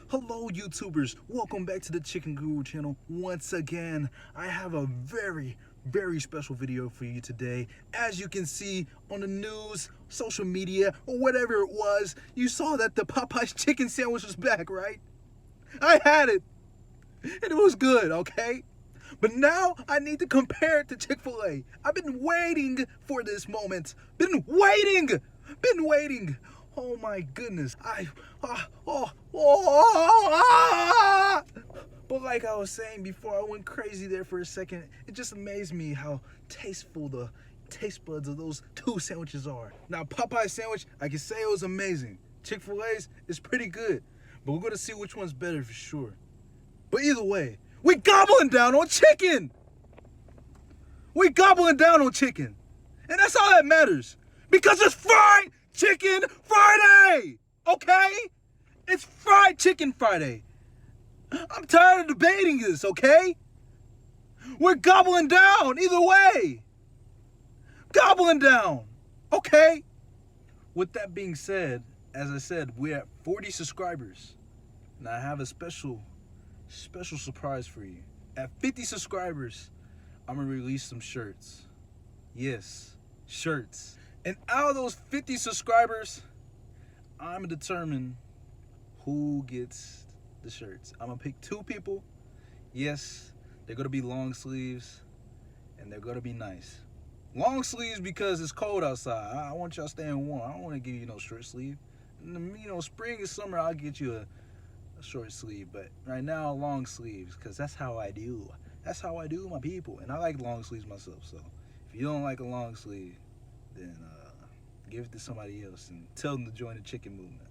Hello YouTubers, welcome back to the Chicken Guru channel. Once again, I have a very special video for you today. As you can see on the news, social media, or whatever it was, you saw that the Popeyes chicken sandwich was back, right? I had it, and it was good, okay? But now I need to compare it to Chick-Fil-A. I've been waiting for this moment. Been waiting. Oh my goodness. But like I was saying before, I went crazy there for a second. It just amazed me how tasteful the taste buds of those two sandwiches are. Now, Popeye's sandwich, I can say it was amazing. Chick-fil-A's is pretty good, but we're gonna see which one's better for sure. But either way, we gobbling down on chicken. And that's all that matters. Because it's Fried Chicken Friday, okay? It's Fried Chicken Friday. I'm tired of debating this, okay? We're gobbling down either way. Gobbling down, okay? With that being said, as I said, we're at 40 subscribers. And I have a special surprise for you. At 50 subscribers, I'm gonna release some shirts. Yes, shirts. And out of those 50 subscribers, I'm gonna determine who gets the shirts. I'm gonna pick 2 people. Yes, they're gonna be long sleeves, and they're gonna be nice. Long sleeves because it's cold outside. I want y'all staying warm. I don't wanna give you no short sleeve. Spring and summer, I'll get you a short sleeve, but right now, long sleeves, because that's how I do. That's how I do, my people. And I like long sleeves myself, so if you don't like a long sleeve, then give it to somebody else and tell them to join the chicken movement.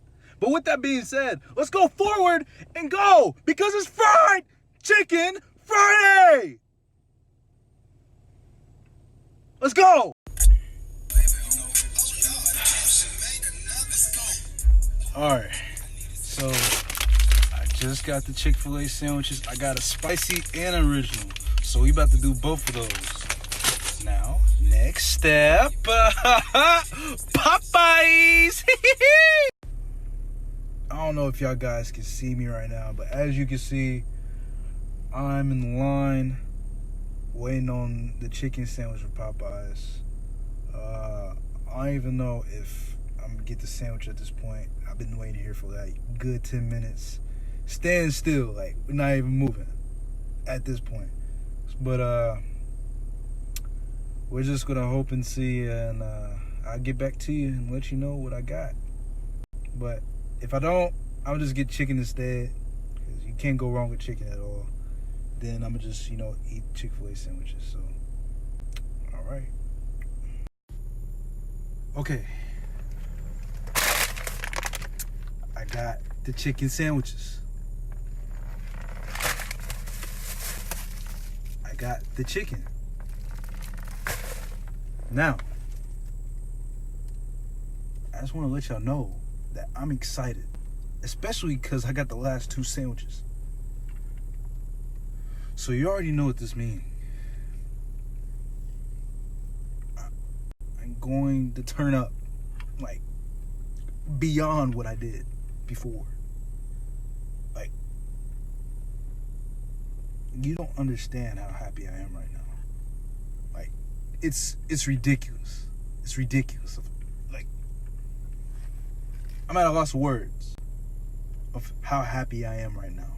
But with that being said, let's go forward and go, because it's Fried Chicken Friday! Let's go! Alright, so I just got the Chick-fil-A sandwiches. I got a spicy and original, so we about to do both of those. Now, next step, Popeyes! I don't know if y'all guys can see me right now, but as you can see, I'm in line waiting on the chicken sandwich for Popeyes. I don't even know if I'm gonna get the sandwich at this point. I've been waiting here for like good 10 minutes. Standing still, like we're not even moving at this point. But we're just gonna hope and see, and I'll get back to you and let you know what I got. But if I don't, I'll just get chicken instead, because you can't go wrong with chicken at all. Then I'm gonna just, eat Chick-fil-A sandwiches. So, all right. Okay. I got the chicken sandwiches. I got the chicken. Now, I just want to let y'all know that I'm excited, especially because I got the last 2 sandwiches. So you already know what this means. I'm going to turn up, like, beyond what I did before. Like, you don't understand how happy I am right now. Like, it's ridiculous. It's ridiculous. Like, I'm at a loss of words of how happy I am right now.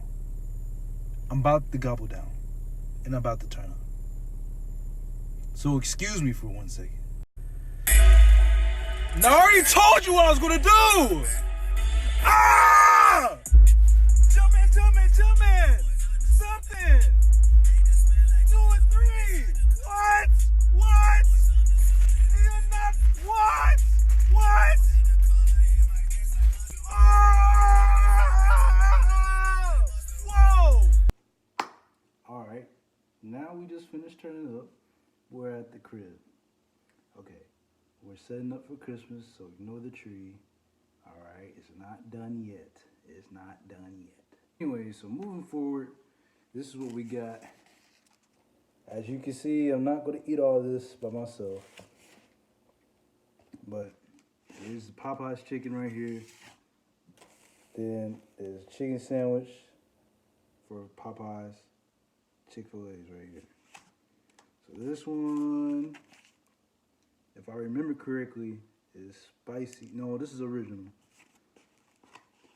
I'm about to gobble down, and I'm about to turn up. So excuse me for 1 second. Now I already told you what I was gonna do! Ah! Jump in! Something! 2 and 3! What? You're not... What? Ah! Whoa! Alright, now we just finished turning it up. We're at the crib. Okay, we're setting up for Christmas, so ignore the tree. Alright, it's not done yet. Anyway, so moving forward, this is what we got. As you can see, I'm not going to eat all this by myself. But here's the Popeyes chicken right here. Then there's chicken sandwich for Popeyes, Chick-Fil-A's right here. So this one, if I remember correctly, is spicy. No, this is original.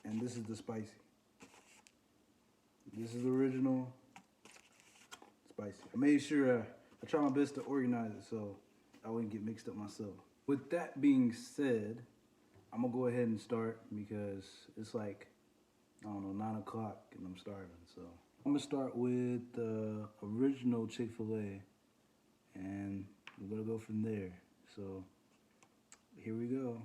And this is the spicy. This is original, spicy. I made sure I try my best to organize it so I wouldn't get mixed up myself. With that being said, I'm gonna go ahead and start because it's like, I don't know, 9 o'clock and I'm starving. So I'm gonna start with the original Chick-fil-A and we're gonna go from there. So here we go.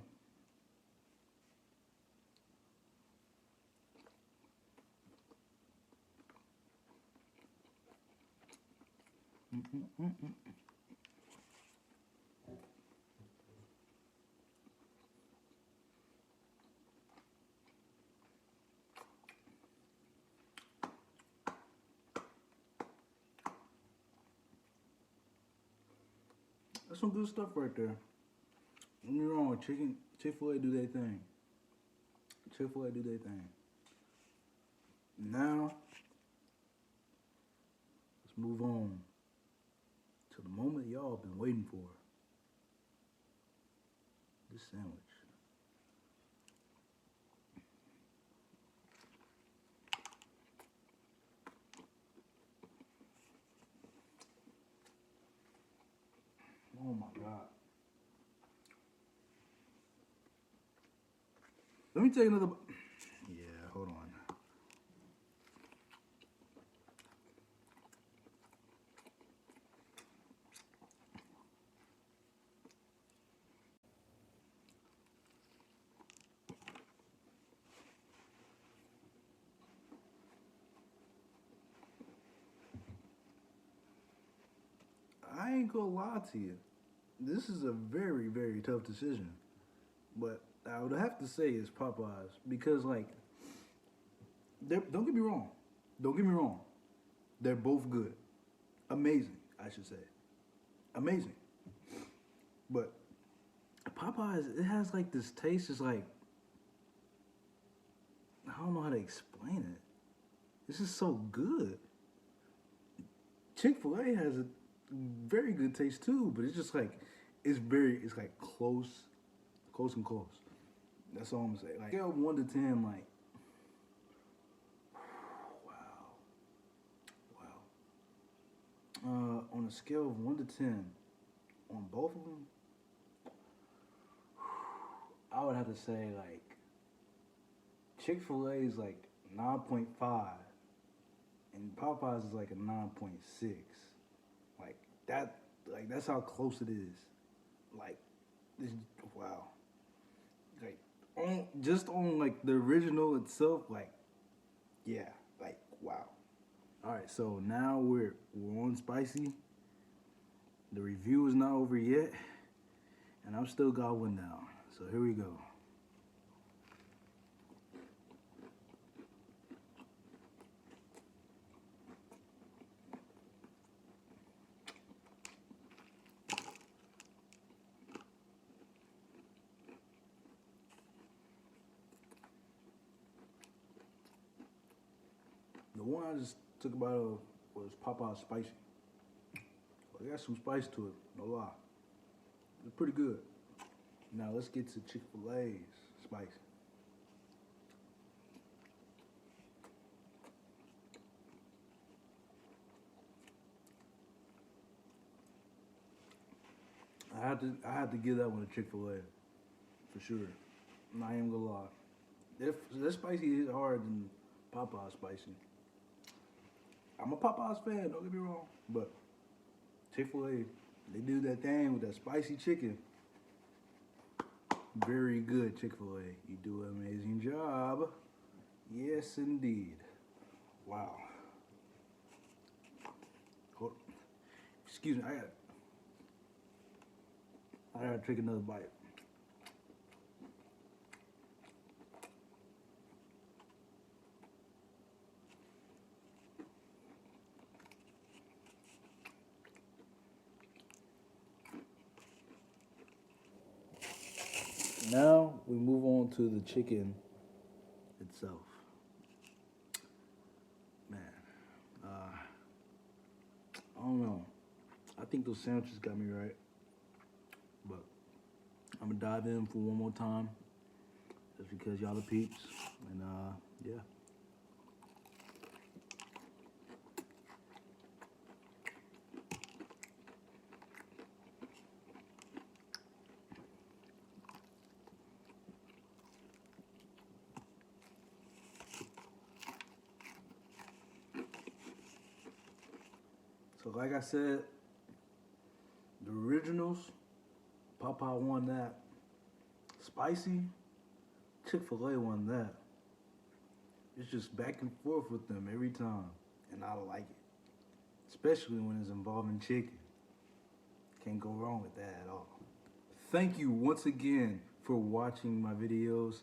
That's some good stuff right there. Don't get me wrong, Chick-fil-A do their thing. Chick-fil-A do their thing. Now, let's move on to the moment y'all been waiting for. This sandwich. Oh my God. Let me take another. Yeah, hold on. I ain't gonna lie to you. This is a very, very tough decision. But I would have to say it's Popeyes because, like, don't get me wrong. Don't get me wrong. They're both good. Amazing, I should say. Amazing. But Popeyes, it has like this taste, is like, I don't know how to explain it. This is so good. Chick-fil-A has a very good taste too, but it's just like, it's like close and close. That's all I'm gonna say. Like, scale of 1 to 10, like, wow. On a scale of 1 to 10, on both of them, I would have to say like Chick-fil-A is like 9.5 and Popeyes is like a 9.6. Like that, like that's how close it is. Like this, wow. Like on like the original itself, like yeah, like wow. All right, so now we're on spicy. The review is not over yet, and I'm still got one down. So here we go. The one I just took a bite of was Popeyes spicy. Well, it got some spice to it, no lie. It's pretty good. Now let's get to Chick-fil-A's spicy. I had to give that one to Chick-fil-A for sure. I ain't gonna lie. If that spicy hit harder than Popeyes spicy. I'm a Popeyes fan, don't get me wrong, but Chick-fil-A, they do that thing with that spicy chicken. Very good, Chick-fil-A. You do an amazing job. Yes, indeed. Wow. Hold, excuse me, I gotta take another bite. Now we move on to the chicken itself. Man, I don't know. I think those sandwiches got me right. But I'm gonna dive in for one more time, just because y'all the peeps. And yeah. So like I said, the originals, Popeye won that. Spicy, Chick-fil-A won that. It's just back and forth with them every time. And I like it. Especially when it's involving chicken. Can't go wrong with that at all. Thank you once again for watching my videos.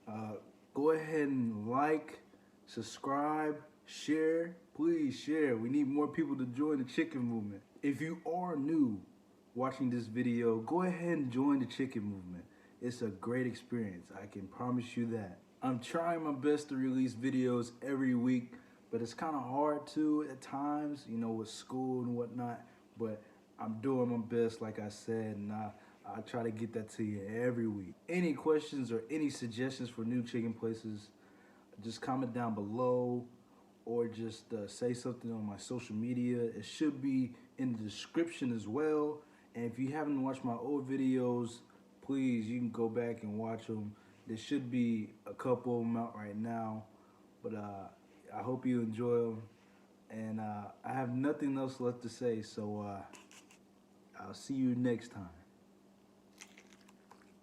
Uh, Go ahead and like, subscribe, share. Please share. We need more people to join the chicken movement. If you are new watching this video, go ahead and join the chicken movement. It's a great experience. I can promise you that. I'm trying my best to release videos every week, but it's kind of hard to at times, you know, with school and whatnot. But I'm doing my best, like I said, and I try to get that to you every week. Any questions or any suggestions for new chicken places, just comment down below or just say something on my social media. It should be in the description as well. And if you haven't watched my old videos, please, you can go back and watch them. There should be a couple of them out right now. But I hope you enjoy them. And I have nothing else left to say, so I'll see you next time.